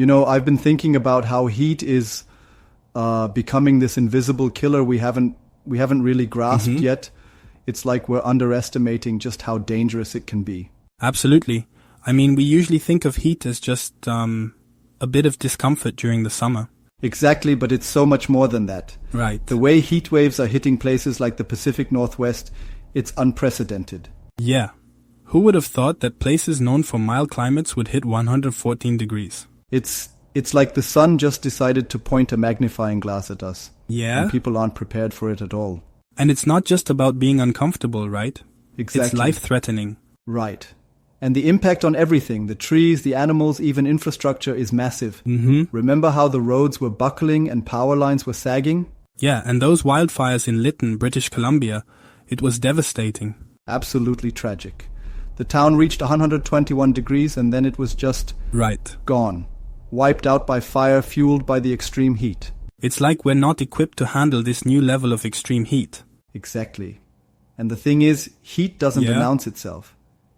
I've been thinking about how heat is becoming this invisible killer we haven't really grasped yet. It's like we're underestimating just how dangerous it can be. Absolutely. I mean, we usually think of heat as just a bit of discomfort during the summer. Exactly, but it's so much more than that. Right. The way heat waves are hitting places like the Pacific Northwest, it's unprecedented. Yeah. Who would have thought that places known for mild climates would hit 114 degrees? It's like the sun just decided to point a magnifying glass at us. Yeah. And people aren't prepared for it at all. And it's not just about being uncomfortable, right? Exactly. It's life-threatening. Right. And the impact on everything, the trees, the animals, even infrastructure is massive. Remember how the roads were buckling and power lines were sagging? Yeah, and those wildfires in Lytton, British Columbia, it was devastating. Absolutely tragic. The town reached 121 degrees and then it was just gone. Wiped out by fire fueled by the extreme heat. It's like we're not equipped to handle this new level of extreme heat. Exactly. And the thing is, heat doesn't announce itself.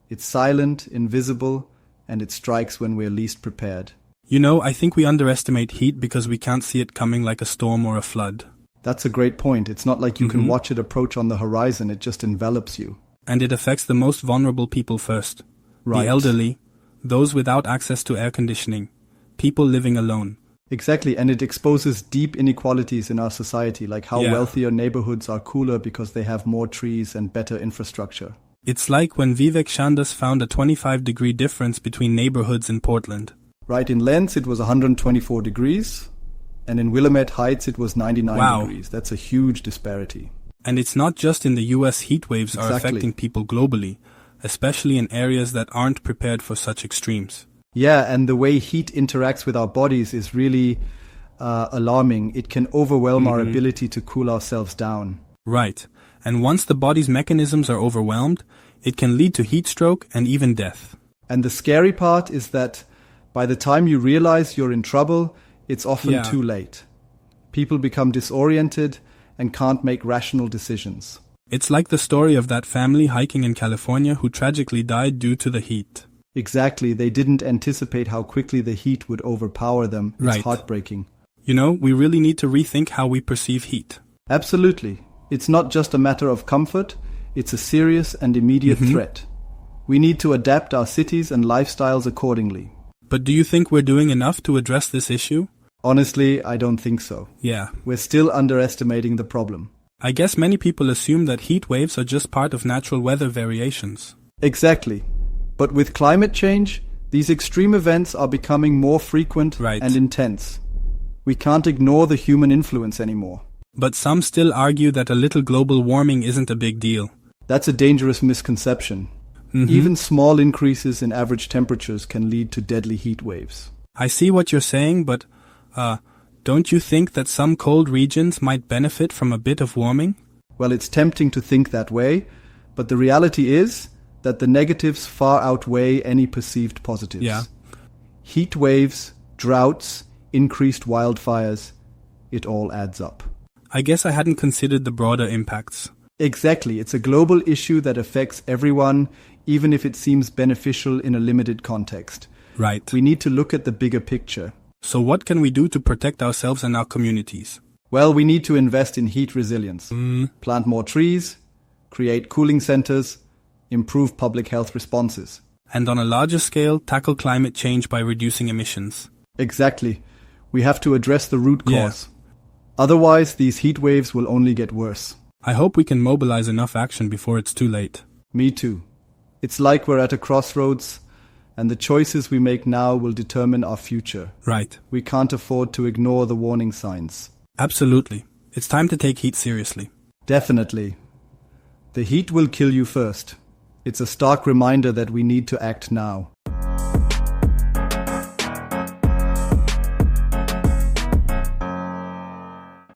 It's silent, invisible, and it strikes when we're least prepared. I think we underestimate heat because we can't see it coming like a storm or a flood. That's a great point. It's not like you can watch it approach on the horizon, it just envelops you. And it affects the most vulnerable people first. Right. The elderly, those without access to air conditioning, people living alone. Exactly, and it exposes deep inequalities in our society, like how wealthier neighborhoods are cooler because they have more trees and better infrastructure. It's like when Vivek Shandas found a 25-degree difference between neighborhoods in Portland. Right, in Lens it was 124 degrees, and in Willamette Heights it was 99 degrees. That's a huge disparity. And it's not just in the US heat waves are affecting people globally, especially in areas that aren't prepared for such extremes. Yeah, and the way heat interacts with our bodies is really alarming. It can overwhelm our ability to cool ourselves down. Right. And once the body's mechanisms are overwhelmed, it can lead to heat stroke and even death. And the scary part is that by the time you realize you're in trouble, it's often too late. People become disoriented and can't make rational decisions. It's like the story of that family hiking in California who tragically died due to the heat. Exactly, they didn't anticipate how quickly the heat would overpower them. It's heartbreaking. We really need to rethink how we perceive heat. Absolutely. It's not just a matter of comfort, it's a serious and immediate threat. We need to adapt our cities and lifestyles accordingly. But do you think we're doing enough to address this issue? Honestly, I don't think so. Yeah. We're still underestimating the problem. I guess many people assume that heat waves are just part of natural weather variations. Exactly. But with climate change, these extreme events are becoming more frequent and intense. We can't ignore the human influence anymore. But some still argue that a little global warming isn't a big deal. That's a dangerous misconception. Even small increases in average temperatures can lead to deadly heat waves. I see what you're saying, but don't you think that some cold regions might benefit from a bit of warming? Well, it's tempting to think that way, but the reality is that the negatives far outweigh any perceived positives. Yeah. Heat waves, droughts, increased wildfires, it all adds up. I guess I hadn't considered the broader impacts. Exactly. It's a global issue that affects everyone, even if it seems beneficial in a limited context. Right. We need to look at the bigger picture. So what can we do to protect ourselves and our communities? Well, we need to invest in heat resilience. Plant more trees, create cooling centers, improve public health responses. And on a larger scale, tackle climate change by reducing emissions. Exactly. We have to address the root cause. Otherwise, these heat waves will only get worse. I hope we can mobilize enough action before it's too late. Me too. It's like we're at a crossroads, and the choices we make now will determine our future. Right. We can't afford to ignore the warning signs. Absolutely. It's time to take heat seriously. Definitely. The heat will kill you first. It's a stark reminder that we need to act now.